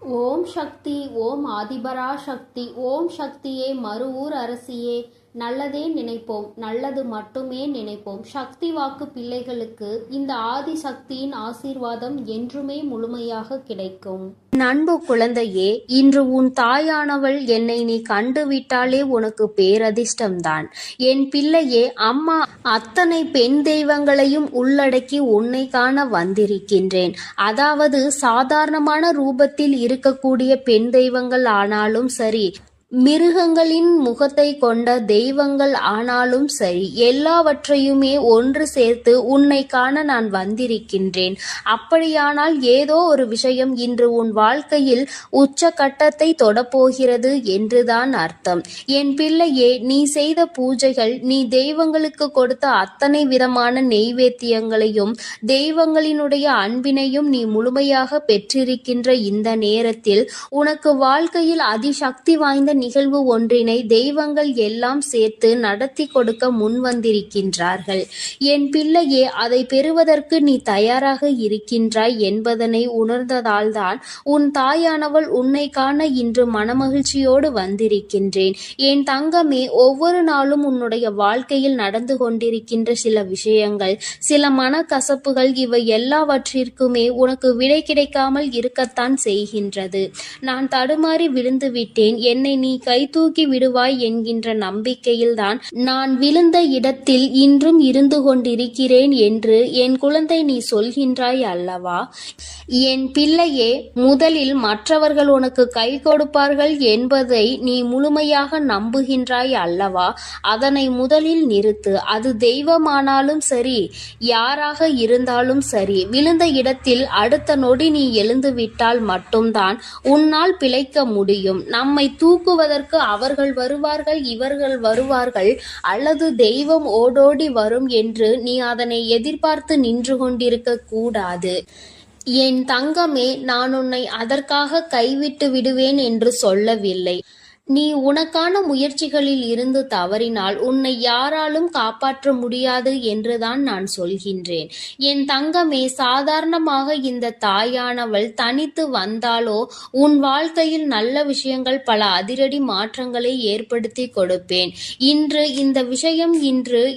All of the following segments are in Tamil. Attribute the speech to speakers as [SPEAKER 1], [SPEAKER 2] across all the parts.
[SPEAKER 1] ஓம் சக்தி. ஓம் ஆதிபரா சக்தி. ஓம் சக்தியே, மறுவூர் அரசியே, நல்லதே நினைப்போம், நல்லது மட்டுமே நினைப்போம். சக்தி வாக்கு பிள்ளைகளுக்கு இந்த ஆதி சக்தியின் ஆசீர்வாதம் என்றுமே முழுமையாக கிடைக்கும்.
[SPEAKER 2] அன்பு குழந்தையே, இன்று உன் தாயானவள் என்னை நீ கண்டுவிட்டாலே உனக்கு பேரதிர்ஷ்டம்தான். என் பிள்ளையே, அம்மா அத்தனை பெண் தெய்வங்களையும் உள்ளடக்கி உன்னை காண வந்திருக்கின்றேன். அதாவது சாதாரணமான ரூபத்தில் இருக்கக்கூடிய பெண் தெய்வங்கள் ஆனாலும் சரி, மிருகங்களின் முகத்தை கொண்ட தெய்வங்கள் ஆனாலும் சரி, எல்லாவற்றையுமே ஒன்று சேர்த்து உன்னை காண நான் வந்திருக்கின்றேன். அப்படியானால் ஏதோ ஒரு விஷயம் இன்று உன் வாழ்க்கையில் உச்சகட்டத்தை தொடப்போகிறது என்றுதான் அர்த்தம். என் பிள்ளையே, நீ செய்த பூஜைகள், நீ தெய்வங்களுக்கு கொடுத்த அத்தனை விதமான நெய்வேத்தியங்களையும் தெய்வங்களினுடைய அன்பினையும் நீ முழுமையாக பெற்றிருக்கின்ற இந்த நேரத்தில் உனக்கு வாழ்க்கையில் அதிசக்தி வாய்ந்த நிகழ்வு ஒன்றினை தெய்வங்கள் எல்லாம் சேர்த்து நடத்தி கொடுக்க முன்வந்திருக்கின்றார்கள். என் பிள்ளையே, அதை பெறுவதற்கு நீ தயாராக இருக்கின்றாய் என்பதனை உணர்ந்ததால்தான் உன் தாயானவள் உன்னை காண இன்று மனமகிழ்ச்சியோடு வந்திருக்கின்றேன். என் தங்கமே, ஒவ்வொரு நாளும் உன்னுடைய வாழ்க்கையில் நடந்து கொண்டிருக்கின்ற சில விஷயங்கள், சில மனக்கசப்புகள், இவை எல்லாவற்றிற்குமே உனக்கு விடை கிடைக்காமல் இருக்கத்தான் செய்கின்றது. நான் தடுமாறி விழுந்து விட்டேன், என்னை நீ கை தூக்கி விடுவாய் என்கின்ற நம்பிக்கையில்தான் நான் விழுந்த இடத்தில் இன்றும் இருந்து கொண்டிருக்கிறேன் என்று என் குழந்தை நீ சொல்கின்றாய் அல்லவா? என் பிள்ளையே, முதலில் மற்றவர்கள் உனக்கு கை கொடுப்பார்கள் என்பதை நீ முழுமையாக நம்புகின்றாய் அல்லவா? அதனை முதலில் நிறுத்து. அது தெய்வமானாலும் சரி, யாராக இருந்தாலும் சரி, விழுந்த இடத்தில் அடுத்த நொடி நீ எழுந்து விட்டால் மட்டும்தான் உன்னால் பிழைக்க முடியும். நம்மை தூக்குவதற்கு அவர்கள் வருவார்கள், இவர்கள் வருவார்கள், அல்லது தெய்வம் ஓடோடி வரும் என்று நீ அதனை எதிர்பார்த்து நின்று கொண்டிருக்க கூடாது. என் தங்கமே, நான் உன்னை அதற்காக கைவிட்டு விடுவேன் என்று சொல்லவில்லை. நீ உனக்கான முயற்சிகளில் இருந்து தவறினால் உன்னை யாராலும் காப்பாற்ற முடியாது என்றுதான் நான் சொல்கின்றேன். என் தங்கமே, சாதாரணமாக இந்த தாயானவள் தனித்து வந்தாலோ உன் வாழ்க்கையில் நல்ல விஷயங்கள், பல அதிரடி மாற்றங்களை ஏற்படுத்தி கொடுப்பேன். இன்று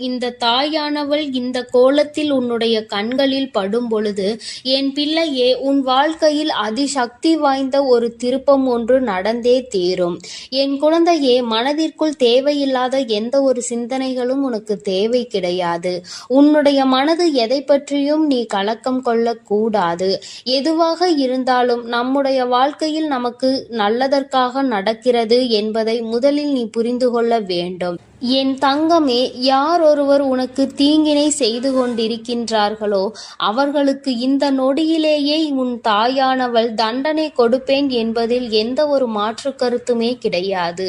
[SPEAKER 2] இந்த தாயானவள் இந்த கோலத்தில் உன்னுடைய கண்களில் படும் பொழுது, என் பிள்ளையே, உன் வாழ்க்கையில் அதிசக்தி வாய்ந்த ஒரு திருப்பம் ஒன்று நடந்தே தீரும். என் குழந்தையே, மனதிற்குள் தேவையில்லாத எந்த ஒரு சிந்தனைகளும் உனக்கு தேவை கிடையாது. உன்னுடைய மனது எதை பற்றியும் நீ கலக்கம் கொள்ளக்கூடாது. எதுவாக இருந்தாலும் நம்முடைய வாழ்க்கையில் நமக்கு நல்லதற்காக நடக்கிறது என்பதை முதலில் நீ புரிந்து கொள்ள வேண்டும். என் தங்கமே, யார் ஒருவர் உனக்கு தீங்கினை செய்து கொண்டிருக்கின்றார்களோ அவர்களுக்கு இந்த நொடியிலேயே உன் தாயானவள் தண்டனை கொடுப்பேன் என்பதில் எந்த ஒரு மாற்று கருத்துமே கிடையாது.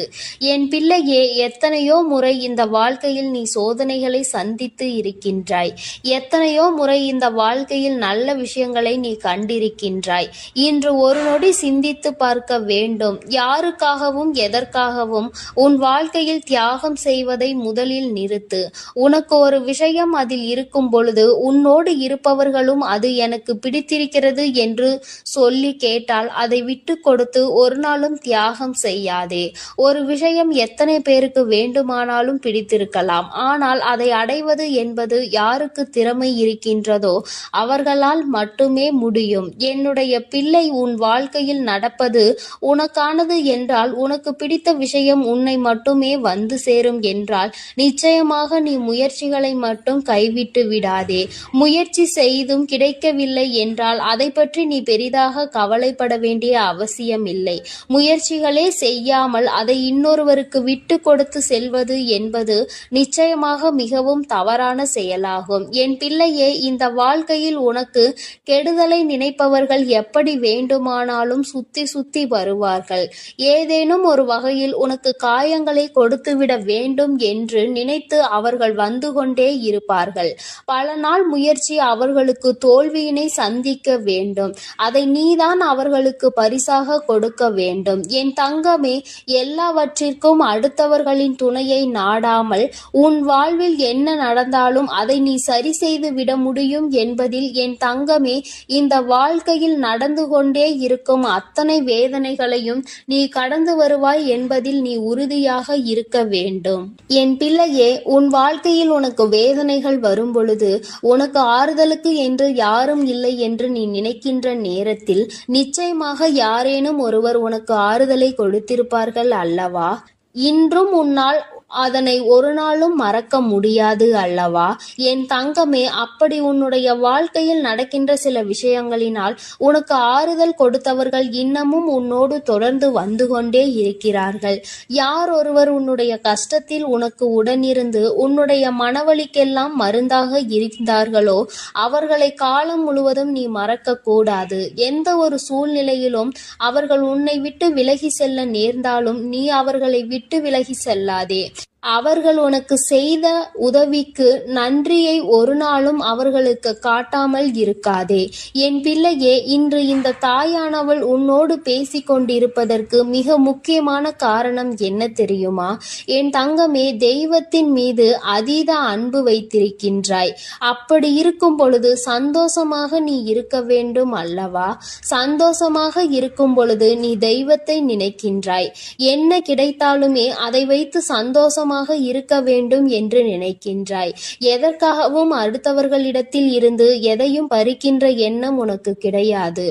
[SPEAKER 2] என் பிள்ளையே, எத்தனையோ முறை இந்த வாழ்க்கையில் நீ சோதனைகளை சந்தித்து இருக்கின்றாய். எத்தனையோ முறை இந்த வாழ்க்கையில் நல்ல விஷயங்களை நீ கண்டிருக்கின்றாய். இன்று ஒரு நொடி சிந்தித்து பார்க்க வேண்டும். யாருக்காகவும் எதற்காகவும் உன் வாழ்க்கையில் தியாகம் செய்வதை முதலில் நிறுத்து. உனக்கு ஒரு விஷயம் அதில் இருக்கும் பொழுது உன்னோடு இருப்பவர்களும் அது எனக்கு பிடித்திருக்கிறது என்று சொல்லி கேட்டால் அதை விட்டு கொடுத்து ஒரு நாளும் தியாகம் செய்யாதே. ஒரு விஷயம் எத்தனை பேருக்கு வேண்டுமானாலும் பிடித்திருக்கலாம். ஆனால் அதை அடைவது என்பது யாருக்கு திறமை இருக்கின்றதோ அவர்களால் மட்டுமே முடியும். என்னுடைய பிள்ளை, உன் வாழ்க்கையில் நடப்பது உனக்கானது என்றால், உனக்கு பிடித்த விஷயம் உன்னை மட்டுமே வந்து சேரும் என்றால் நிச்சயமாக நீ முயற்சிகளை மட்டும் கைவிட்டு விடாதே. முயற்சி செய்தும் கிடைக்கவில்லை என்றால் அதை பற்றி நீ பெரிதாக கவலைப்பட வேண்டிய அவசியம் இல்லை. முயற்சிகளே செய்யாமல் அதை இன்னொருவருக்கு விட்டு கொடுத்து செல்வது என்பது நிச்சயமாக மிகவும் தவறான செயலாகும். என் பிள்ளையே, இந்த வாழ்க்கையில் உனக்கு கெடுதலை நினைப்பவர்கள் எப்படி வேண்டுமானாலும் சுத்தி சுத்தி வருவார்கள். ஏதேனும் ஒரு வகையில் உனக்கு காயங்களை கொடுத்துவிட வேண்டும் வேண்டும் என்று நினைத்து அவர்கள் வந்து கொண்டே இருப்பார்கள். பல நாள் முயற்சி அவர்களுக்கு தோல்வியினை சந்திக்க வேண்டும். அதை நீதான் அவர்களுக்கு பரிசாக கொடுக்க வேண்டும். என் தங்கமே, எல்லாவற்றிற்கும் அடுத்தவர்களின் துணையை நாடாமல் உன் வாழ்வில் என்ன நடந்தாலும் அதை நீ சரி செய்து விட முடியும் என்பதில் என் தங்கமே, இந்த வாழ்க்கையில் நடந்து கொண்டே இருக்கும் அத்தனை வேதனைகளையும் நீ கடந்து வருவாய் என்பதில் நீ உறுதியாக இருக்க வேண்டும். என் பிள்ளையே, உன் வாழ்க்கையில் உனக்கு வேதனைகள் வரும் பொழுது உனக்கு ஆறுதலுக்கு என்று யாரும் இல்லை என்று நீ நினைக்கின்ற நேரத்தில் நிச்சயமாக யாரேனும் ஒருவர் உனக்கு ஆறுதலை கொடுத்திருப்பார்கள் அல்லவா? இன்றும் உன்னால் அதனை ஒரு நாளும் மறக்க முடியாது அல்லவா? என் தங்கமே, அப்படி உன்னுடைய வாழ்க்கையில் நடக்கின்ற சில விஷயங்களினால் உனக்கு ஆறுதல் கொடுத்தவர்கள் இன்னமும் உன்னோடு தொடர்ந்து வந்து கொண்டே இருக்கிறார்கள். யார் ஒருவர் உன்னுடைய கஷ்டத்தில் உனக்கு உடனிருந்து உன்னுடைய மனவலிக்கெல்லாம் மருந்தாக இருந்தார்களோ அவர்களை காலம் முழுவதும் நீ மறக்க கூடாது. எந்த ஒரு சூழ்நிலையிலும் அவர்கள் உன்னை விட்டு விலகி செல்ல நேர்ந்தாலும் நீ அவர்களை விட்டு விலகி செல்லாதே. அவர்கள் உனக்கு செய்த உதவிக்கு நன்றியை ஒரு நாளும் அவர்களுக்கு காட்டாமல் இருக்காதே. என் பிள்ளையே, இன்று இந்த தாயானவள் உன்னோடு பேசிக் கொண்டிருப்பதற்கு மிக முக்கியமான காரணம் என்ன தெரியுமா? என் தங்கமே, தெய்வத்தின் மீது அதீத அன்பு வைத்திருக்கின்றாய். அப்படி இருக்கும் பொழுது சந்தோஷமாக நீ இருக்க வேண்டும் அல்லவா? சந்தோஷமாக இருக்கும் பொழுது நீ தெய்வத்தை நினைக்கின்றாய். என்ன கிடைத்தாலுமே அதை வைத்து சந்தோஷமாக இருக்க வேண்டும் என்று நினைக்கின்றாய். எதற்காகவும் அடுத்தவர்களிடத்தில் இருந்து எதையும் பறிக்கின்ற எண்ணம் உனக்கு கிடையாது.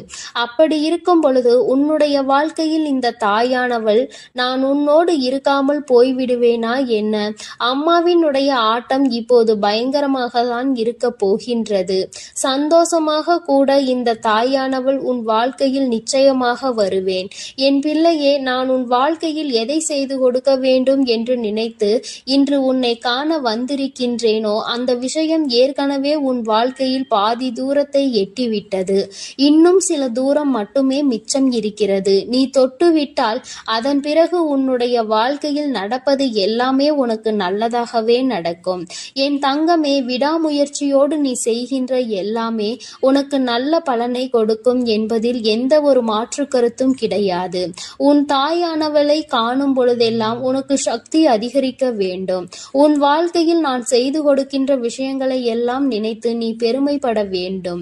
[SPEAKER 2] அப்படி இருக்கும் பொழுது உன்னுடைய வாழ்க்கையில் இந்த தாயானவள் நான் உன்னோடு இருக்காமல் போய்விடுவேனா என்ன? அம்மாவினுடைய ஆட்டம் இப்போது பயங்கரமாக தான் இருக்க போகின்றது. சந்தோஷமாக கூட இந்த தாயானவள் உன் வாழ்க்கையில் நிச்சயமாக வருவேன். என் பிள்ளையே, நான் உன் வாழ்க்கையில் எதை செய்து கொடுக்க வேண்டும் என்று நினைத்து இன்று உன்னை காண வந்திருக்கின்றேனோ அந்த விஷயம் ஏற்கனவே உன் வாழ்க்கையில் பாதி தூரத்தை எட்டிவிட்டது. இன்னும் சில தூரம் மட்டுமே மிச்சம் இருக்கிறது. நீ தொட்டுவிட்டால் அதன் பிறகு உன்னுடைய வாழ்க்கையில் நடப்பது எல்லாமே உனக்கு நல்லதாகவே நடக்கும். என் தங்கமே, விடாமுயற்சியோடு நீ செய்கின்ற எல்லாமே உனக்கு நல்ல பலனை கொடுக்கும் என்பதில் எந்த ஒரு மாற்று கருத்தும் கிடையாது. உன் தாயானவளை காணும் பொழுதெல்லாம் உனக்கு சக்தி அதிகரிக்க வேண்டும். உன் வாழ்க்கையில் நான் செய்து கொடுக்கின்ற விஷயங்களை எல்லாம் நினைத்து நீ பெருமைப்பட வேண்டும்.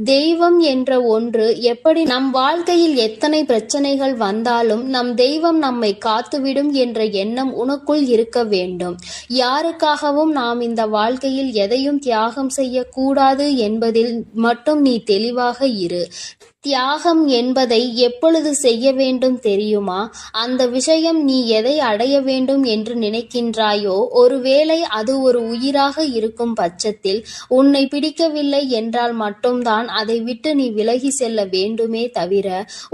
[SPEAKER 2] தெய்வம் என்ற ஒன்று எப்படி நம் வாழ்க்கையில் எத்தனை பிரச்சனைகள் வந்தாலும் நம் தெய்வம் நம்மை காத்துவிடும் என்ற எண்ணம் உனக்குள் இருக்க வேண்டும். யாருக்காகவும் நாம் இந்த வாழ்க்கையில் எதையும் தியாகம் செய்யக்கூடாது என்பதில் மட்டும் நீ தெளிவாக இரு. தியாகம் என்பதை எப்பொழுது செய்ய வேண்டும் தெரியுமா? அந்த விஷயம் நீ எதை அடைய வேண்டும் என்று நினைக்கின்றாயோ ஒருவேளை அது ஒரு உயிராக இருக்கும் பட்சத்தில் உன்னை பிடிக்கவில்லை என்றால் மட்டும்தான் அதை விட்டு நீ விலகி செல்ல வேண்டுமே தவிர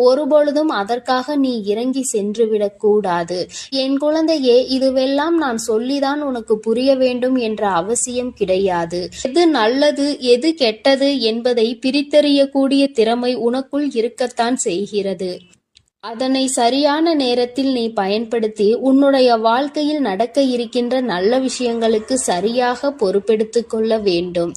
[SPEAKER 2] ஒருபொழுதும் அதற்காக நீ இறங்கி சென்றுவிடக் கூடாது. என் குழந்தையே, இதுவெல்லாம் நான் சொல்லிதான் உனக்கு புரிய வேண்டும் என்ற அவசியம் கிடையாது. எது நல்லது எது கெட்டது என்பதை பிரித்தறியக்கூடிய திறமை உனக்குள் இருக்கத்தான் செய்கிறது. அதனை சரியான நேரத்தில் நீ பயன்படுத்தி உன்னுடைய வாழ்க்கையில் நடக்க இருக்கின்ற நல்ல விஷயங்களுக்கு சரியாக பொறுப்பெடுத்துக் கொள்ள வேண்டும்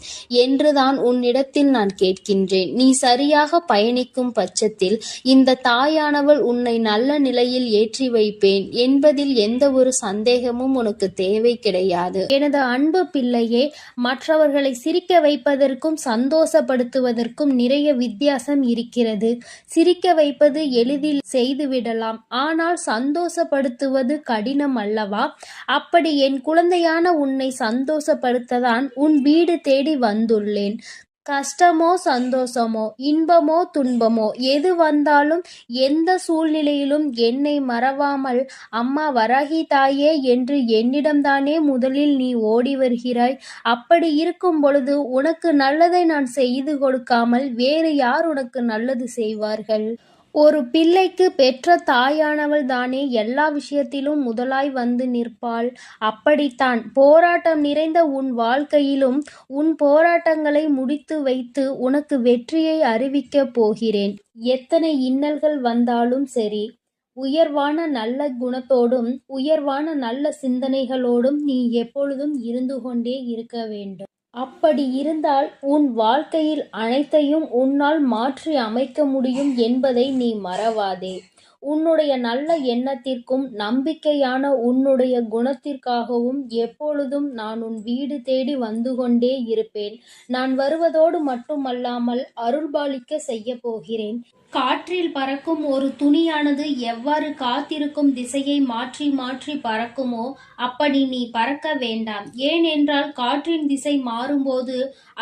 [SPEAKER 2] என்றுதான் உன்னிடத்தில் நான் கேட்கின்றேன். நீ சரியாக பயணிக்கும் பட்சத்தில் இந்த தாயானவள் உன்னை நல்ல நிலையில் ஏற்றி வைப்பேன் என்பதில் எந்த ஒரு சந்தேகமும் உனக்கு தேவை கிடையாது. எனது அன்பு பிள்ளையே, மற்றவர்களை சிரிக்க வைப்பதற்கும் சந்தோஷப்படுத்துவதற்கும் நிறைய வித்தியாசம் இருக்கிறது. சிரிக்க வைப்பது எளிதில் செய்துவிடலாம், ஆனால் சந்தோஷப்படுத்துவது கடினம் அல்லவா? அப்படி என் குழந்தையான உன்னை சந்தோஷப்படுத்ததான் உன் வீடு தேடி வந்துள்ளேன். கஷ்டமோ சந்தோஷமோ இன்பமோ துன்பமோ எது வந்தாலும் எந்த சூழ்நிலையிலும் என்னை மறவாமல் அம்மா வராகி தாயே என்று என்னிடம்தானே முதலில் நீ ஓடி வருகிறாய். அப்படி இருக்கும் பொழுது உனக்கு நல்லதை நான் செய்து கொடுக்காமல் வேறு யார் உனக்கு நல்லது செய்வார்கள்? ஒரு பிள்ளைக்கு பெற்ற தாயானவள் தானே எல்லா விஷயத்திலும் முதலாய் வந்து நிற்பாள். அப்படித்தான் போராட்டம் நிறைந்த உன் வாழ்க்கையிலும் உன் போராட்டங்களை முடித்து வைத்து உனக்கு வெற்றியை அறிவிக்கப் போகிறேன். எத்தனை இன்னல்கள் வந்தாலும் சரி, உயர்வான நல்ல குணத்தோடும் உயர்வான நல்ல சிந்தனைகளோடும் நீ எப்பொழுதும் இருந்து கொண்டே இருக்க வேண்டும். அப்படி இருந்தால் உன் வாழ்க்கையில் அனைத்தையும் உன்னால் மாற்றி அமைக்க முடியும் என்பதை நீ மறவாதே. உன்னுடைய நல்ல எண்ணத்திற்கும் நம்பிக்கையான உன்னுடைய குணத்திற்காகவும் எப்பொழுதும் நான் உன் வீடு தேடி வந்து கொண்டே இருப்பேன். நான் வருவதோடு மட்டுமல்லாமல் அருள்பாலிக்க செய்ய போகிறேன். காற்றில் பறக்கும் ஒரு துணியானது எவ்வாறு காத்திருக்கும் திசையை மாற்றி மாற்றி பறக்குமோ அப்படி நீ பறக்க வேண்டாம். ஏனென்றால் காற்றின் திசை மாறும்போது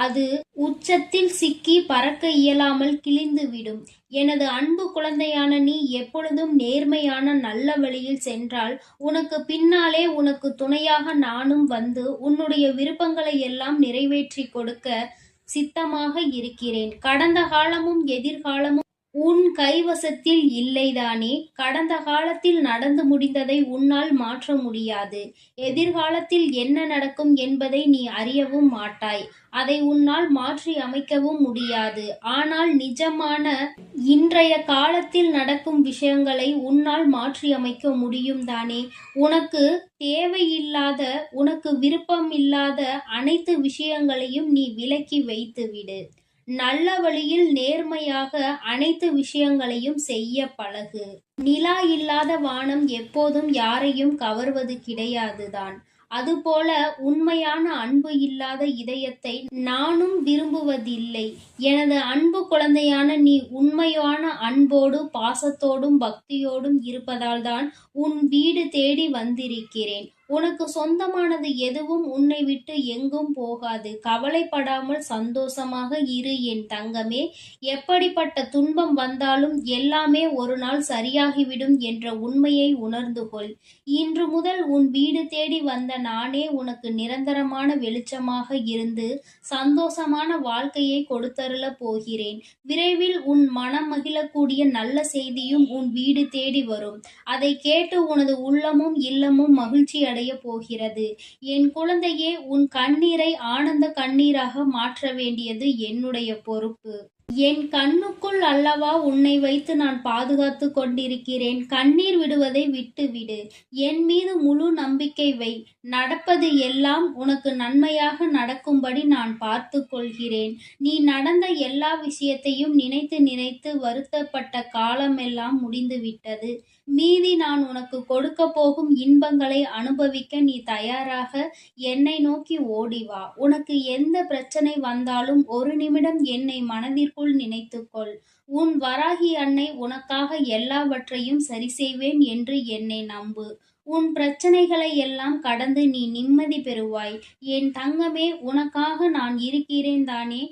[SPEAKER 2] அது உச்சத்தில் சிக்கி பறக்க இயலாமல் கிழிந்துவிடும். எனது அன்பு குழந்தையான நீ எப்பொழுதும் நேர்மையான நல்ல வழியில் சென்றால் உனக்கு பின்னாலே உனக்கு துணையாக நானும் வந்து உன்னுடைய விருப்பங்களை எல்லாம் நிறைவேற்றி கொடுக்க சித்தமாக இருக்கிறேன். கடந்த காலமும் எதிர்காலமும் உன் கைவசத்தில் இல்லைதானே? கடந்த காலத்தில் நடந்து முடிந்ததை உன்னால் மாற்ற முடியாது. எதிர்காலத்தில் என்ன நடக்கும் என்பதை நீ அறியவும் மாட்டாய். அதை உன்னால் மாற்றி அமைக்கவும் முடியாது. ஆனால் நிஜமான இன்றைய காலத்தில் நடக்கும் விஷயங்களை உன்னால் மாற்றி அமைக்க முடியும் தானே? உனக்கு தேவையில்லாத, உனக்கு விருப்பமில்லாத அனைத்து விஷயங்களையும் நீ விலக்கி வைத்துவிடு. நல்ல வழியில் நேர்மையாக அனைத்து விஷயங்களையும் செய்ய பழகு. நிலா இல்லாத வானம் எப்போதும் யாரையும் கவர்வது கிடையாதுதான். அதுபோல உண்மையான அன்பு இல்லாத இதயத்தை நானும் விரும்புவதில்லை. எனது அன்பு குழந்தையான நீ உண்மையான அன்போடு பாசத்தோடும் பக்தியோடும் இருப்பதால்தான் உன் வீடு தேடி வந்திருக்கிறேன். உனக்கு சொந்தமானது எதுவும் உன்னை விட்டு எங்கும் போகாது. கவலைப்படாமல் சந்தோஷமாக இரு என் தங்கமே. எப்படிப்பட்ட துன்பம் வந்தாலும் எல்லாமே ஒரு நாள் சரியாகிவிடும் என்ற உண்மையை உணர்ந்து கொள். இன்று முதல் உன் வீடு தேடி வந்த நானே உனக்கு நிரந்தரமான வெளிச்சமாக இருந்து சந்தோஷமான வாழ்க்கையை கொடுத்தருள போகிறேன். விரைவில் உன் மனம் மகிழக்கூடிய நல்ல செய்தியும் உன் வீடு தேடி வரும். அதை கேட்டு உனது உள்ளமும் இல்லமும் மகிழ்ச்சி அடைய போகிறது. என் குழந்தையே, உன் கண்ணீரை ஆனந்த கண்ணீராக மாற்ற வேண்டியது என்னுடைய பொறுப்பு. என் கண்ணுக்குள் அல்லவா உன்னை வைத்து நான் பாதுகாத்து கொண்டிருக்கிறேன். கண்ணீர் விடுவதை விட்டுவிடு. என் மீது முழு நம்பிக்கை வை. நடப்பது எல்லாம் உனக்கு நன்மையாக நடக்கும்படி நான் பார்த்து கொள்கிறேன். நீ நடந்த எல்லா விஷயத்தையும் நினைத்து நினைத்து வருத்தப்பட்ட காலமெல்லாம் முடிந்துவிட்டது. மீதி நான் உனக்கு கொடுக்க போகும் இன்பங்களை அனுபவிக்க நீ தயாராக என்னை நோக்கி ஓடிவா. உனக்கு எந்த பிரச்சனை வந்தாலும் ஒரு நிமிடம் என்னை மனதிற்குள் நினைத்துக்கொள். உன் வராகி அன்னை உனக்காக எல்லாவற்றையும் சரி செய்வேன் என்று என்னை நம்பு. உன் பிரச்சனைகளை எல்லாம் கடந்து நீ நிம்மதி பெறுவாய். என் தங்கமே, உனக்காக நான் இருக்கிறேன் தானே?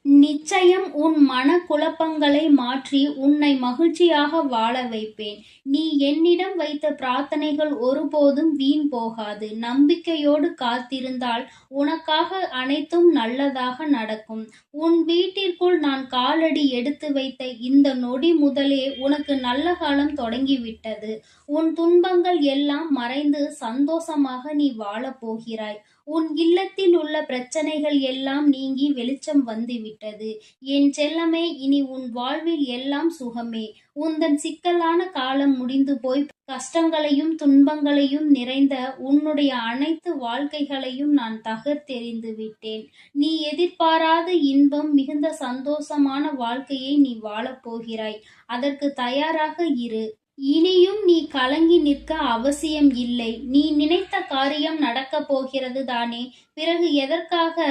[SPEAKER 2] நிச்சயம் உன் மன குழப்பங்களை மாற்றி உன்னை மகிழ்ச்சியாக வாழ வைப்பேன். நீ என்னிடம் வைத்த பிரார்த்தனைகள் ஒருபோதும் வீண் போகாது. நம்பிக்கையோடு காத்திருந்தால் உனக்காக அனைத்தும் நல்லதாக நடக்கும். உன் வீட்டிற்குள் நான் காலடி எடுத்து வைத்த இந்த நொடி முதலே உனக்கு நல்ல காலம் தொடங்கிவிட்டது. உன் துன்பங்கள் எல்லாம் மறைந்து சந்தோஷமாக நீ வாழப் போகிறாய். உன் இல்லத்தில் உள்ள பிரச்சனைகள் எல்லாம் நீங்கி வெளிச்சம் வந்துவிட்டது. என் செல்லமே, இனி உன் வாழ்வில் எல்லாம் சுகமே. உந்தன் சிக்கலான காலம் முடிந்து போய் கஷ்டங்களையும் துன்பங்களையும் நிறைந்த உன்னுடைய அனைத்து வாழ்க்கைகளையும் நான் தகர்த்தெறிந்து விட்டேன். நீ எதிர்பாராத இன்பம் மிகுந்த சந்தோஷமான வாழ்க்கையை நீ வாழப்போகிறாய். அதற்கு தயாராக இரு. இனியும் நீ கலங்கி நிற்க அவசியம் இல்லை. நீ நினைத்த காரியம் நடக்கப் போகிறது தானே? பிறகு எதற்காக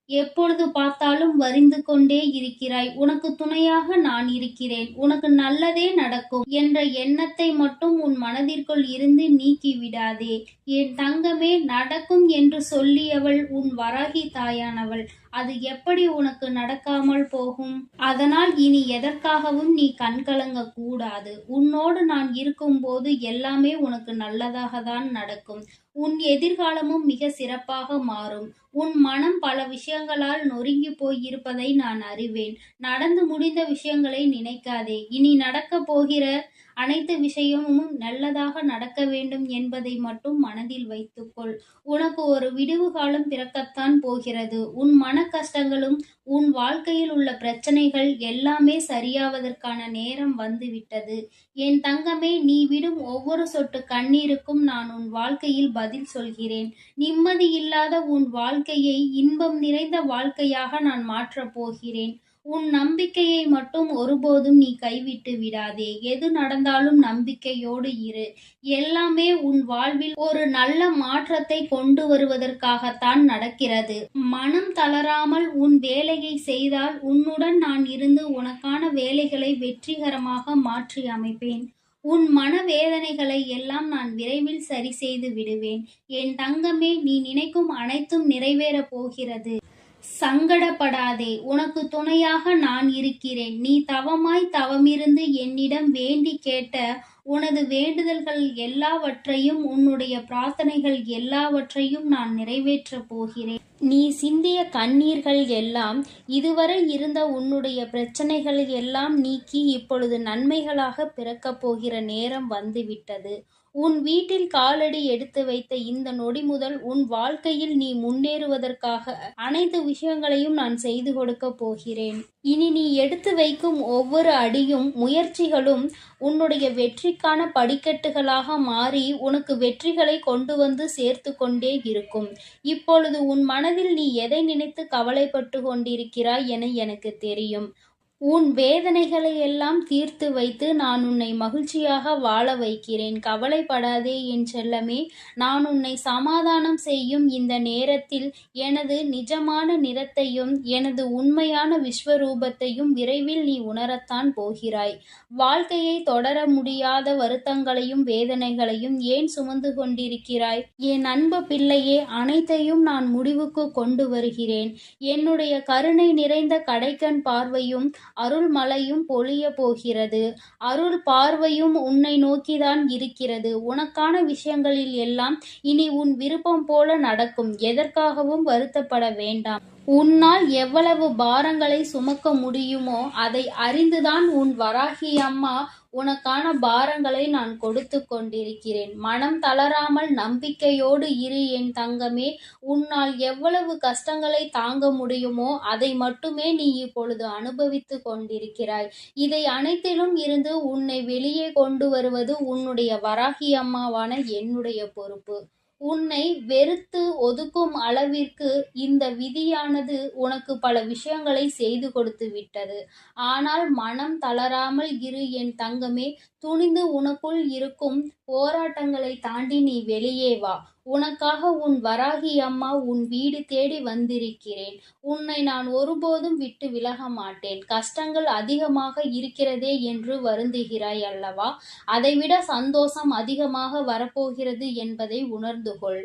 [SPEAKER 2] எப்பொழுது பார்த்தாலும் வரிந்து கொண்டே இருக்கிறாய்? உனக்கு துணையாக நான் இருக்கிறேன். உனக்கு நல்லதே நடக்கும் என்ற எண்ணத்தை மட்டும் உன் மனதிற்குள் இருந்து நீக்கி விடாதே. என் தங்கமே, நடக்கும் என்று சொல்லியவள் உன் வராகி தாயானவள். அது எப்படி உனக்கு நடக்காமல் போகும்? அதனால் இனி எதற்காகவும் நீ கண்கலங்க கூடாது. உன்னோடு நான் இருக்கும்போது எல்லாமே உனக்கு நல்லதாக தான் நடக்கும். உன் எதிர்காலமும் மிக சிறப்பாக மாறும். உன் மனம் பல விஷயங்களால் நொறுங்கி போயிருப்பதை நான் அறிவேன். நடந்து முடிந்த விஷயங்களை நினைக்காதே. இனி நடக்கப் போகிற அனைத்து விஷயமும் நல்லதாக நடக்க வேண்டும் என்பதை மட்டும் மனதில் வைத்துக்கொள். உனக்கு ஒரு விடிவு காலம் பிறக்கத்தான் போகிறது. உன் மன
[SPEAKER 1] கஷ்டங்களும் உன் வாழ்க்கையில் உள்ள பிரச்சனைகள் எல்லாமே சரியாவதற்கான நேரம் வந்துவிட்டது. என் தங்கமே, நீ விடும் ஒவ்வொரு சொட்டு கண்ணீருக்கும் நான் உன் வாழ்க்கையில் பதில் சொல்கிறேன். நிம்மதி இல்லாத உன் வாழ்க்கையை இன்பம் நிறைந்த வாழ்க்கையாக நான் மாற்றப் போகிறேன். உன் நம்பிக்கையை மட்டும் ஒருபோதும் நீ கைவிட்டு விடாதே. எது நடந்தாலும் நம்பிக்கையோடு இரு. எல்லாமே உன் வாழ்வில் ஒரு நல்ல மாற்றத்தை கொண்டு வருவதற்காகத்தான் நடக்கிறது. மனம் தளராமல் உன் வேலையை செய்தால் உன்னுடன் நான் இருந்து உனக்கான வேலைகளை வெற்றிகரமாக மாற்றி அமைப்பேன். உன் மனவேதனைகளை எல்லாம் நான் விரைவில் சரி செய்து விடுவேன். என் தங்கமே, நீ நினைக்கும் அனைத்தும் நிறைவேறப் போகிறது. சங்கடப்படாதே, உனக்கு துணையாக நான் இருக்கிறேன். நீ தவமிருந்து என்னிடம் வேண்டி கேட்ட உனது வேண்டுதல்கள் எல்லாவற்றையும், உன்னுடைய பிரார்த்தனைகள் எல்லாவற்றையும் நான் நிறைவேற்றப் போகிறேன். நீ சிந்திய கண்ணீர்கள் எல்லாம், இதுவரை இருந்த உன்னுடைய பிரச்சனைகள் எல்லாம் நீக்கி இப்பொழுது நன்மைகளாக பிறக்கப் போகிற நேரம் வந்துவிட்டது. உன் வீட்டில் காலடி எடுத்து வைத்த இந்த நொடி முதல் உன் வாழ்க்கையில் நீ முன்னேறுவதற்காக அனைத்து விஷயங்களையும் நான் செய்து கொடுக்கப் போகிறேன். இனி நீ எடுத்து வைக்கும் ஒவ்வொரு அடியும் முயற்சிகளும் உன்னுடைய வெற்றிக்கான படிக்கட்டுகளாக மாறி உனக்கு வெற்றிகளை கொண்டு வந்து சேர்த்து கொண்டே இருக்கும். இப்பொழுது உன் மனதில் நீ எதை நினைத்து கவலைப்பட்டு கொண்டிருக்கிறாய் என எனக்கு தெரியும். உன் வேதனைகளை எல்லாம் தீர்த்து வைத்து நான் உன்னை மகிழ்ச்சியாக வாழ வைக்கிறேன். கவலைப்படாதே என் செல்லமே. நான் உன்னை சமாதானம் செய்யும் இந்த நேரத்தில் எனது நிஜமான நிறத்தையும் எனது உண்மையான விஸ்வரூபத்தையும் விரைவில் நீ உணரத்தான் போகிறாய். வாழ்க்கையை தொடர முடியாத வருத்தங்களையும் வேதனைகளையும் ஏன் சுமந்து கொண்டிருக்கிறாய்? என் அன்பு பிள்ளையே, அனைத்தையும் நான் முடிவுக்கு கொண்டு வருகிறேன். என்னுடைய கருணை நிறைந்த கடைக்கண் பார்வையும் அருள் மழையும் பொழிய போகிறது. அருள் பார்வையும் உன்னை நோக்கிதான் இருக்கிறது. உனக்கான விஷயங்களில் எல்லாம் இனி உன் விருப்பம் போல நடக்கும். எதற்காகவும் வருத்தப்பட வேண்டாம். உன்னால் எவ்வளவு பாரங்களை சுமக்க முடியுமோ அதை அறிந்துதான் உன் வராகி அம்மா உனக்கான பாரங்களை நான் கொடுத்து கொண்டிருக்கிறேன். மனம் தளராமல் நம்பிக்கையோடு இரு என் தங்கமே. உன்னால் எவ்வளவு கஷ்டங்களை தாங்க முடியுமோ அதை மட்டுமே நீ இப்பொழுது அனுபவித்து கொண்டிருக்கிறாய். இதை அனைத்திலும் இருந்து உன்னை வெளியே கொண்டு வருவது உன்னுடைய வராகி அம்மாவான என்னுடைய பொறுப்பு. உன்னை வெறுத்து ஒதுக்கும் அளவிற்கு இந்த விதியானது உனக்கு பல விஷயங்களை செய்து கொடுத்து விட்டது. ஆனால் மனம் தளராமல் இரு என் தங்கமே. துணிந்து உனக்குள் இருக்கும் போராட்டங்களை தாண்டி நீ வெளியே வா. உனக்காக உன் வராகி அம்மா உன் வீடு தேடி வந்திருக்கிறேன். உன்னை நான் ஒருபோதும் விட்டு விலக மாட்டேன். கஷ்டங்கள் அதிகமாக இருக்கிறதே என்று வருந்துகிறாய் அல்லவா? அதைவிட சந்தோஷம் அதிகமாக வரப்போகிறது என்பதை உணர்ந்து கொள்.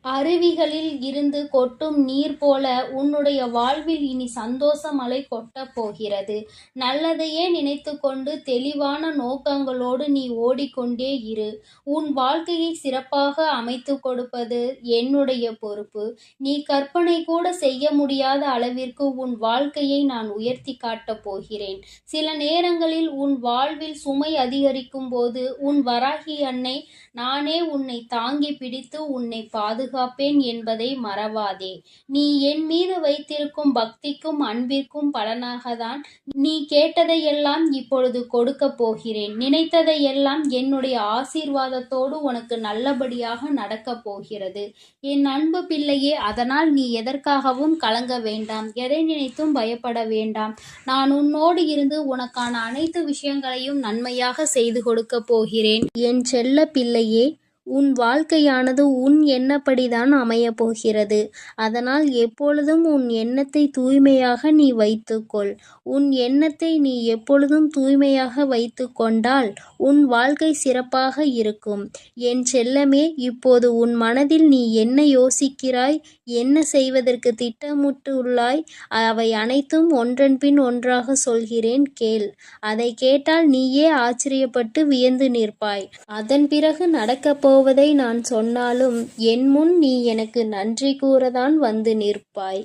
[SPEAKER 1] அருவிகளில் இருந்து கொட்டும் நீர் போல உன்னுடைய வாழ்வில் இனி சந்தோஷ மழை கொட்டப் போகிறது. நல்லதையே நினைத்து கொண்டு தெளிவான நோக்கங்களோடு நீ ஓடிக்கொண்டே இரு. உன் வாழ்க்கையை சிறப்பாக அமைத்து கொடுப்பது என்னுடைய பொறுப்பு. நீ கற்பனை கூட செய்ய முடியாத அளவிற்கு உன் வாழ்க்கையை நான் உயர்த்தி காட்டப் போகிறேன். சில நேரங்களில் உன் வாழ்வில் சுமை அதிகரிக்கும் போது உன் வராகி அன்னை நானே உன்னை தாங்கி பிடித்து உன்னை பாதுகாப்பேன் என்பதை மறவாதே. நீ என் மீது வைத்திருக்கும் பக்திக்கும் அன்பிற்கும் பலனாகத்தான் நீ கேட்டதையெல்லாம் இப்பொழுது கொடுக்க போகிறேன். நினைத்ததையெல்லாம் என்னுடைய ஆசீர்வாதத்தோடு உனக்கு நல்லபடியாக நடக்கப் போகிறது. என் அன்பு பிள்ளையே, அதனால் நீ எதற்காகவும் கலங்க வேண்டாம். எதை நினைத்தும் பயப்பட வேண்டாம். நான் உன்னோடு இருந்து உனக்கான அனைத்து விஷயங்களையும் நன்மையாக செய்து கொடுக்க போகிறேன். என் செல்ல பிள்ளையே, உன் வாழ்க்கையானது உன் எண்ணப்படிதான் அமையப் போகிறது. அதனால் எப்பொழுதும் உன் எண்ணத்தை தூய்மையாக நீ வைத்துக்கொள். உன் எண்ணத்தை நீ எப்பொழுதும் தூய்மையாக வைத்து கொண்டால் உன் வாழ்க்கை சிறப்பாக இருக்கும். என் செல்லமே, இப்போது உன் மனதில் நீ என்ன யோசிக்கிறாய், என்ன செய்வதற்கு திட்டமிட்டு உள்ளாய், அவை அனைத்தும் ஒன்றன் பின் ஒன்றாக சொல்கிறேன், கேள். அதை கேட்டால் நீயே ஆச்சரியப்பட்டு வியந்து நிற்பாய். அதன் பிறகு நடக்கப் போவதை நான் சொன்னாலும் என் முன் நீ எனக்கு நன்றி கூறதான் வந்து நிற்பாய்.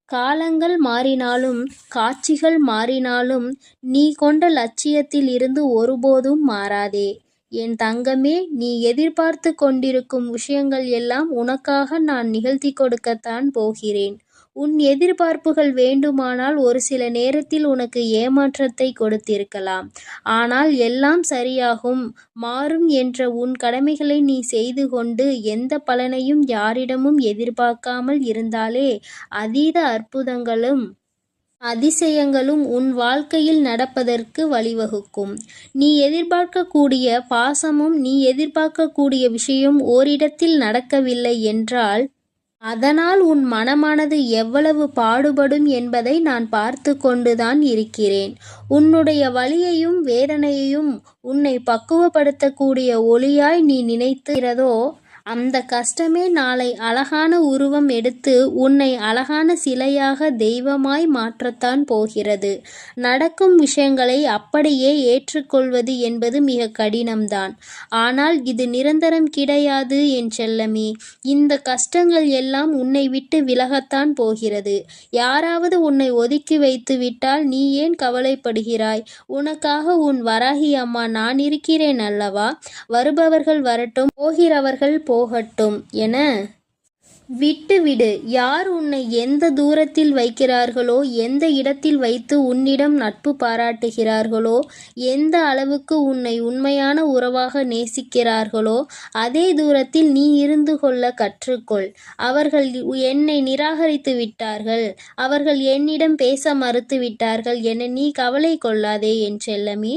[SPEAKER 1] காலங்கள் மாறினாலும் காட்சிகள் மாறினாலும் நீ கொண்ட லட்சியத்தில் இருந்து ஒருபோதும் மாறாதே. என் தங்கமே, நீ எதிர்பார்த்து கொண்டிருக்கும் விஷயங்கள் எல்லாம் உனக்காக நான் நிகழ்த்தி கொடுக்கத்தான் போகிறேன்.
[SPEAKER 2] உன் எதிர்பார்ப்புகள் வேண்டுமானால் ஒரு சில நேரத்தில் உனக்கு ஏமாற்றத்தை கொடுத்திருக்கலாம். ஆனால் எல்லாம் சரியாகும், மாறும் என்ற உன் கடமைகளை நீ செய்து கொண்டு எந்த பலனையும் யாரிடமும் எதிர்பார்க்காமல் இருந்தாலே அதீத அற்புதங்களும் அதிசயங்களும் உன் வாழ்க்கையில் நடப்பதற்கு வழிவகுக்கும். நீ எதிர்பார்க்கக்கூடிய பாசமும் நீ எதிர்பார்க்கக்கூடிய விஷயம் ஓரிடத்தில் நடக்கவில்லை என்றால் அதனால் உன் மனமானது எவ்வளவு பாடுபடும் என்பதை நான் பார்த்து கொண்டுதான் இருக்கிறேன். உன்னுடைய வலியையும் வேதனையையும் உன்னை பக்குவப்படுத்தக்கூடிய ஒளியாய் நீ நினைக்கிறதோ அந்த கஷ்டமே நாளை அழகான உருவம் எடுத்து உன்னை அழகான சிலையாக தெய்வமாய் மாற்றத்தான் போகிறது. நடக்கும் விஷயங்களை அப்படியே ஏற்றுக்கொள்வது என்பது மிக கடினம்தான். ஆனால் இது நிரந்தரம் கிடையாது என் செல்லமே. இந்த கஷ்டங்கள் எல்லாம் உன்னை விட்டு விலகத்தான் போகிறது. யாராவது உன்னை ஒதுக்கி வைத்து விட்டால் நீ ஏன் கவலைப்படுகிறாய்? உனக்காக உன் வராகி அம்மா நான் இருக்கிறேன் அல்லவா? வருபவர்கள் வரட்டும், போகிறவர்கள் போகட்டும் என விட்டுவிடு. யார் உன்னை எந்த தூரத்தில் வைக்கிறார்களோ, எந்த இடத்தில் வைத்து உன்னிடம் நட்பு பாராட்டுகிறார்களோ, எந்த அளவுக்கு உன்னை உண்மையான உறவாக நேசிக்கிறார்களோ அதே தூரத்தில் நீ இருந்து கொள்ள கற்றுக்கொள். அவர்கள் என்னை நிராகரித்து விட்டார்கள், அவர்கள் என்னிடம் பேச மறுத்து விட்டார்கள் என நீ கவலை கொள்ளாதே என் செல்லமே.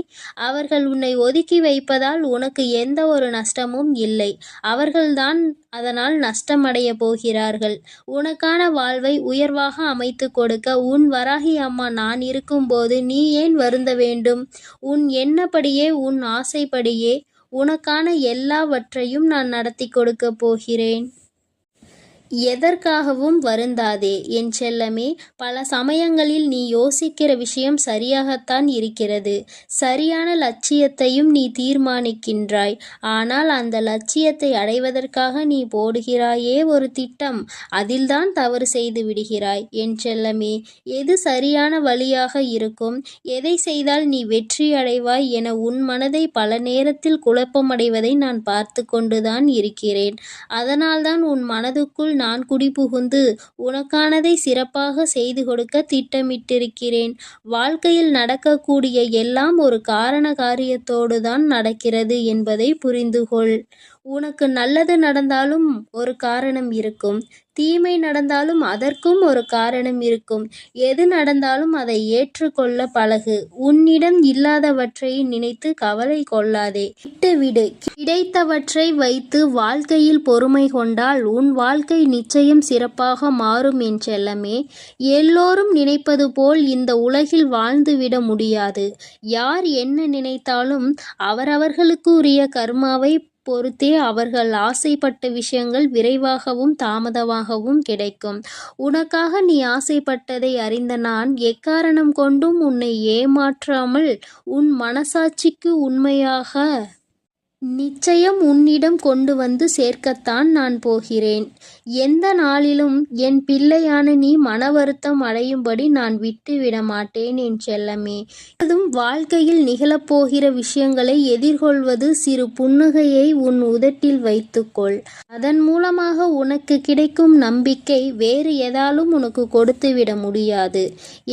[SPEAKER 2] அவர்கள் உன்னை ஒதுக்கி வைப்பதால் உனக்கு எந்த ஒரு நஷ்டமும் இல்லை. அவர்கள்தான் அதனால் நஷ்டமடைய போகிறார்கள். உனக்கான வாழ்வை உயர்வாக அமைத்து கொடுக்க உன் வராகி அம்மா நான் இருக்கும்போது நீ ஏன் வருந்த வேண்டும்? உன் எண்ணப்படியே உன் ஆசைப்படியே உனக்கான எல்லாவற்றையும் நான் நடத்தி கொடுக்க போகிறேன். எதற்காகவும் வருந்தாதே என் செல்லமே. பல சமயங்களில் நீ யோசிக்கிற விஷயம் சரியாகத்தான் இருக்கிறது. சரியான லட்சியத்தையும் நீ தீர்மானிக்கின்றாய். ஆனால் அந்த லட்சியத்தை அடைவதற்காக நீ போடுகிறாயே ஒரு திட்டம், அதில்தான் தவறு செய்து விடுகிறாய் என் செல்லமே. எது சரியான வழியாக இருக்கும், எதை செய்தால் நீ வெற்றி அடைவாய் என உன் மனதை பல நேரத்தில் குழப்பமடைவதை நான் பார்த்து கொண்டுதான் இருக்கிறேன். அதனால்தான் உன் மனதுக்குள் நான் குடிபுகுந்து உனக்கானதை சிறப்பாக செய்து கொடுக்க திட்டமிட்டிருக்கிறேன். வாழ்க்கையில் நடக்கக்கூடிய எல்லாம் ஒரு காரண காரியத்தோடு தான் நடக்கிறது என்பதை புரிந்துகொள். உனக்கு நல்லது நடந்தாலும் ஒரு காரணம் இருக்கும், தீமை நடந்தாலும் அதற்கும் ஒரு காரணம் இருக்கும். எது நடந்தாலும் அதை ஏற்றுக்கொள்ள பழகு. உன்னிடம் இல்லாதவற்றை நினைத்து கவலை கொள்ளாதே, விட்டுவிடு. கிடைத்தவற்றை வைத்து வாழ்க்கையில் பொறுமை கொண்டால் உன் வாழ்க்கை நிச்சயம் சிறப்பாக மாறும் என் செல்லமே. எல்லோரும் நினைப்பது போல் இந்த உலகில் வாழ்ந்துவிட முடியாது. யார் என்ன நினைத்தாலும் அவரவர்களுக்கு உரிய கர்மாவை பொறுத்தே அவர்கள் ஆசைப்பட்ட விஷயங்கள் விரைவாகவும் தாமதமாகவும் கிடைக்கும். உனக்காக நீ ஆசைப்பட்டதை அறிந்த நான் எக்காரணம் கொண்டும் உன்னை ஏமாற்றாமல் உன் மனசாட்சிக்கு உண்மையாக நிச்சயம் உன்னிடம் கொண்டு வந்து சேர்க்கத்தான் நான் போகிறேன். எந்த நாளிலும் என் பிள்ளையான நீ மன வருத்தம் அடையும்படி நான் விட்டு விட மாட்டேன் என் செல்லமே. அதுவும் வாழ்க்கையில் நிகழப்போகிற விஷயங்களை எதிர்கொள்வது சிறு புன்னகையை உன் உதட்டில் வைத்துக்கொள். அதன் மூலமாக உனக்கு கிடைக்கும் நம்பிக்கை வேறு எதாலும் உனக்கு கொடுத்து விட முடியாது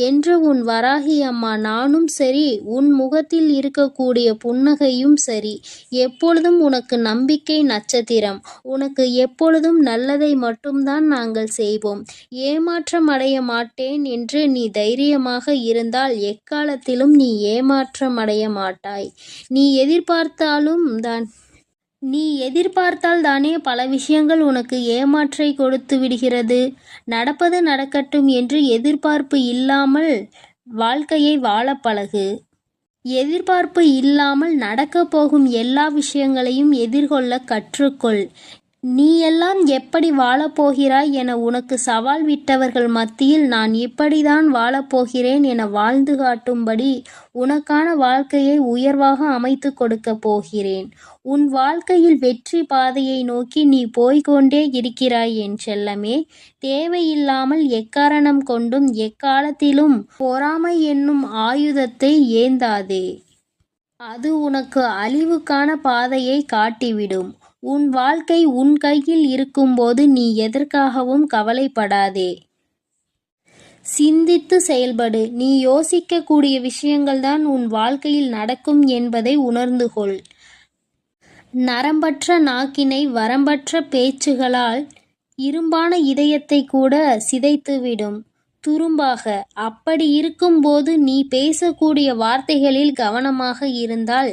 [SPEAKER 2] என்று உன் வராகி அம்மா நானும் சரி, உன் முகத்தில் இருக்கக்கூடிய புன்னகையும் சரி, எப்பொழுதும் உனக்கு நம்பிக்கை நட்சத்திரம். உனக்கு எப்பொழுதும் நல்லதை மட்டும்தான் நாங்கள் செய்வோம். ஏமாற்றம் அடைய மாட்டேன் என்று நீ தைரியமாக இருந்தால் எக்காலத்திலும் நீ ஏமாற்றம் அடைய மாட்டாய். நீ எதிர்பார்த்தால் தானே பல விஷயங்கள் உனக்கு ஏமாற்றை கொடுத்து விடுகிறது. நடப்பது நடக்கட்டும் என்று எதிர்பார்ப்பு இல்லாமல் வாழ்க்கையை வாழ பழகு. எதிர்பார்ப்பு இல்லாமல் நடக்கப் போகும் எல்லா விஷயங்களையும் எதிர்கொள்ள கற்றுக்கொள். நீ எல்லாம் எப்படி வாழப்போகிறாய் என உனக்கு சவால் விட்டவர்கள் மத்தியில் நான் இப்படிதான் வாழப்போகிறேன் என வாழ்ந்து காட்டும்படி உனக்கான வாழ்க்கையை உயர்வாக அமைத்து கொடுக்க போகிறேன். உன் வாழ்க்கையில் வெற்றி பாதையை நோக்கி நீ போய்கொண்டே இருக்கிறாய் என் செல்லமே. தேவையில்லாமல் எக்காரணம் கொண்டும் எக்காலத்திலும் பொறாமை என்னும் ஆயுதத்தை ஏந்தாதே. அது உனக்கு அழிவுக்கான பாதையை காட்டிவிடும். உன் வாழ்க்கை உன் கையில் இருக்கும்போது நீ எதற்காகவும் கவலைப்படாதே. சிந்தித்து செயல்படு. நீ யோசிக்கக்கூடிய விஷயங்கள்தான் உன் வாழ்க்கையில் நடக்கும் என்பதை உணர்ந்து கொள். நரம்பற்ற நாக்கினை வரம்பற்ற பேச்சுகளால் இரும்பான இதயத்தை கூட சிதைத்துவிடும் துரும்பாக. அப்படி இருக்கும்போது நீ பேசக்கூடிய வார்த்தைகளில் கவனமாக இருந்தால்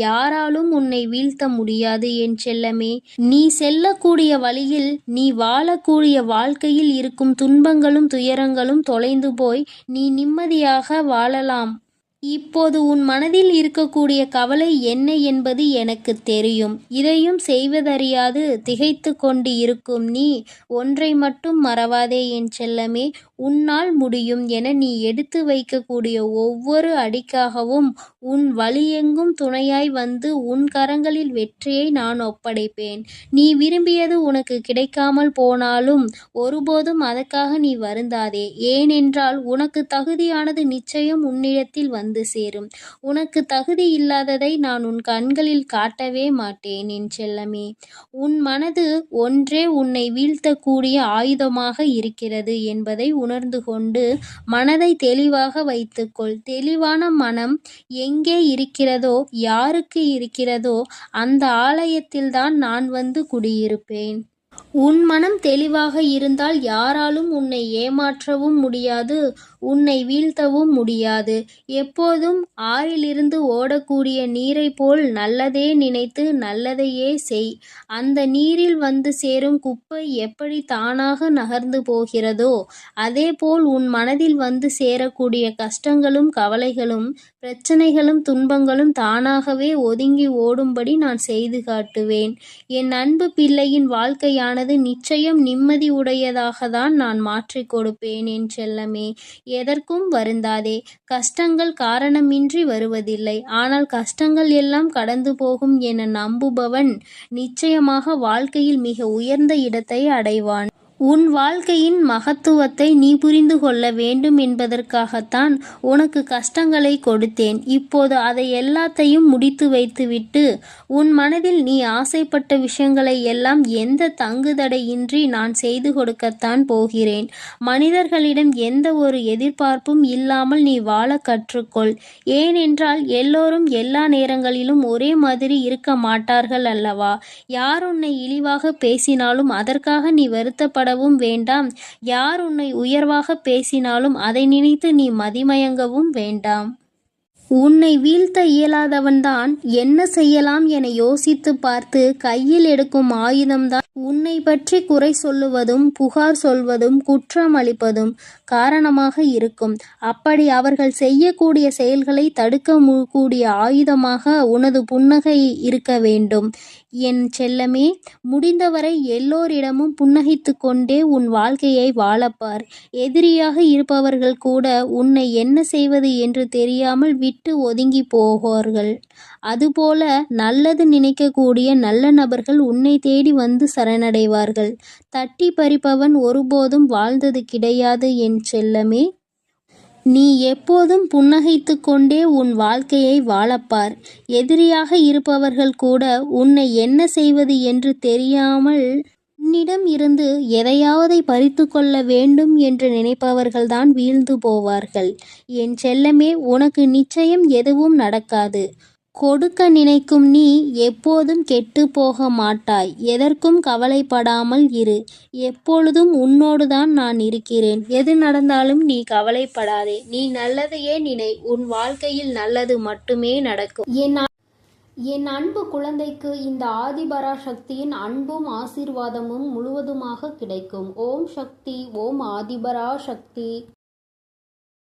[SPEAKER 2] யாராலும் உன்னை வீழ்த்த முடியாது என் செல்லமே. நீ செல்லக்கூடிய வழியில், நீ வாழக்கூடிய வாழ்க்கையில் இருக்கும் துன்பங்களும் துயரங்களும் தொலைந்து போய் நீ நிம்மதியாக வாழலாம். இப்போது உன் மனதில் இருக்கக்கூடிய கவலை என்ன என்பது எனக்கு தெரியும். இதையும் செய்வதறியாது திகைத்து கொண்டு இருக்கும் நீ ஒன்றை மட்டும் மறவாதே என் செல்லமே. உன்னால் முடியும் என நீ எடுத்து வைக்கக்கூடிய ஒவ்வொரு அடிக்காகவும் உன் வழியெங்கும் துணையாய் வந்து உன் கரங்களில் வெற்றியை நான் ஒப்படைப்பேன். நீ விரும்பியது உனக்கு கிடைக்காமல் போனாலும் ஒருபோதும் அதற்காக நீ வருந்தாதே. ஏனென்றால் உனக்கு தகுதியானது நிச்சயம் உன்னிடத்தில் வந்து சேரும். உனக்கு தகுதி இல்லாததை நான் உன் கண்களில் காட்டவே மாட்டேன் என் செல்லமே. உன் மனது ஒன்றே உன்னை வீழ்த்தக்கூடிய ஆயுதமாக இருக்கிறது என்பதை உணர்ந்து கொண்டு மனதை தெளிவாக வைத்துக்கொள். தெளிவான மனம் எங்கே இருக்கிறதோ, யாருக்கு இருக்கிறதோ அந்த ஆலயத்தில்தான் நான் வந்து குடியிருப்பேன். உன் மனம் தெளிவாக இருந்தால் யாராலும் உன்னை ஏமாற்றவும் முடியாது, உன்னை வீழ்த்தவும் முடியாது. எப்போதும் ஆறிலிருந்து ஓடக்கூடிய நீரை போல் நல்லதே நினைத்து நல்லதையே செய். அந்த நீரில் வந்து சேரும் குப்பை எப்படி தானாக நகர்ந்து போகிறதோ அதேபோல் உன் மனதில் வந்து சேரக்கூடிய கஷ்டங்களும் கவலைகளும் பிரச்சனைகளும் துன்பங்களும் தானாகவே ஒதுங்கி ஓடும்படி நான் செய்து காட்டுவேன். என் அன்பு பிள்ளையின் வாழ்க்கையானது நிச்சயம் நிம்மதி உடையதாகத்தான் நான் மாற்றிக் கொடுப்பேன் என் செல்லமே. எதற்கும் வருந்தாதே. கஷ்டங்கள் காரணமின்றி வருவதில்லை. ஆனால் கஷ்டங்கள் எல்லாம் கடந்து போகும் என நம்புபவன் நிச்சயமாக வாழ்க்கையில் மிக உயர்ந்த இடத்தை அடைவான். உன் வாழ்க்கையின் மகத்துவத்தை நீ புரிந்து கொள்ள வேண்டும் என்பதற்காகத்தான் உனக்கு கஷ்டங்களை கொடுத்தேன். இப்போது அதை எல்லாத்தையும் முடித்து வைத்துவிட்டு உன் மனதில் நீ ஆசைப்பட்ட விஷயங்களை எல்லாம் எந்த தங்குதடையின்றி நான் செய்து கொடுக்கத்தான் போகிறேன். மனிதர்களிடம் எந்த ஒரு எதிர்பார்ப்பும் இல்லாமல் நீ வாழ கற்றுக்கொள். ஏனென்றால் எல்லோரும் எல்லா நேரங்களிலும் ஒரே மாதிரி இருக்க மாட்டார்கள் அல்லவா? யார் உன்னை இழிவாக பேசினாலும் அதற்காக நீ வருத்தப்படவும் வேண்டாம். யார் உன்னை உயர்வாக பேசினாலும் அதை நினைத்து நீ மதிமயங்கவும் வேண்டாம். உன்னை வீழ்த்த இயலாதவன்தான் என்ன செய்யலாம் என யோசித்து பார்த்து கையில் எடுக்கும் ஆயுதம்தான் உன்னை பற்றி குறை சொல்லுவதும் புகார் சொல்வதும் குற்றம் அளிப்பதும் காரணமாக இருக்கும். அப்படி அவர்கள் செய்யக்கூடிய செயல்களை தடுக்க கூடிய ஆயுதமாக உனது புன்னகை இருக்க வேண்டும் என் செல்லமே. முடிந்தவரை எல்லோரிடமும் புன்னகைத்து கொண்டே உன் வாழ்க்கையை வாழப்பார். எதிரியாக இருப்பவர்கள் கூட உன்னை என்ன செய்வது என்று தெரியாமல் விட்டு ஒதுங்கி போவார்கள். அதுபோல நல்லது நினைக்கக்கூடிய நல்ல நபர்கள் உன்னை தேடி வந்து சரணடைவார்கள். தட்டி பறிப்பவன் ஒருபோதும் வாழ்ந்தது கிடையாது என் செல்லமே. நீ எப்போதும் புன்னகைத்து கொண்டே உன் வாழ்க்கையை வாழப்பார். எதிரியாக இருப்பவர்கள் கூட உன்னை என்ன செய்வது என்று தெரியாமல் உன்னிடம் இருந்து எதையாவதை பறித்து கொள்ள வேண்டும் என்று நினைப்பவர்கள்தான் வீழ்ந்து போவார்கள். என் செல்லமே, உனக்கு நிச்சயம் எதுவும் நடக்காது. கொடுக்க நினைக்கும் நீ எப்போதும் கெட்டு போக மாட்டாய். எதற்கும் கவலைப்படாமல் இரு. எப்பொழுதும் உன்னோடுதான் நான் இருக்கிறேன். எது நடந்தாலும் நீ கவலைப்படாதே. நீ நல்லதையே நினை. உன் வாழ்க்கையில் நல்லது மட்டுமே நடக்கும்.
[SPEAKER 1] என் அன்பு குழந்தைக்கு இந்த ஆதிபராசக்தியின் அன்பும் ஆசீர்வாதமும் முழுவதுமாக கிடைக்கும். ஓம் சக்தி. ஓம் ஆதிபராசக்தி.